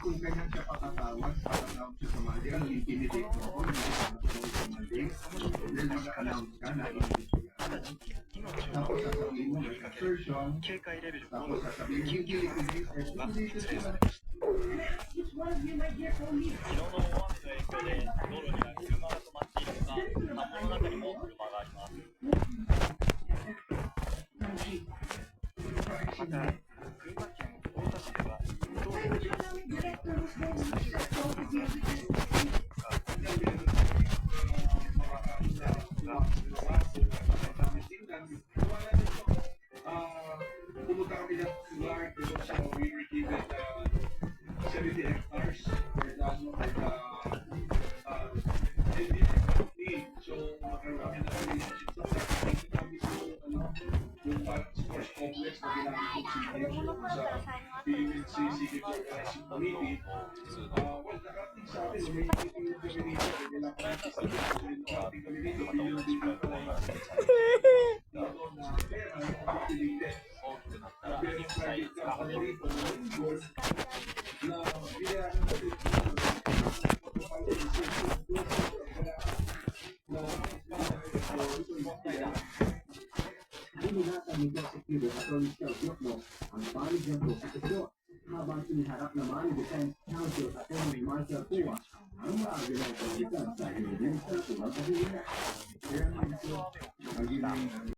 Kung ganyan siya pakatawag siya sa mali, ang intimidate mo ako, hindi ka matulog sa mali, then mag-announce ka na imbestigahan. Tapos sasabihin mo may assertion, tapos sasabihin mo hindi release, hindi sila. 70 hectares for that for the LDF. So magkaroon ng relationship sa kami yung sports complex na ginamit ng city sa PMC City Organizing Committee. Well, nakating sa atin, may meeting ng community, may nakating sa atin, nakating community, yung dito ko na pera, yung activated. Pero private company rito, na binayaran natin Binilatan ni Prosecutor Atty. Stel Diokno ang panig ng prosekusyon habang iniharap naman ni Defense Counsel Atty. Marshall Tua ang maaagalang pagkitan sa evidence na tunang kahilingan. Kaya ang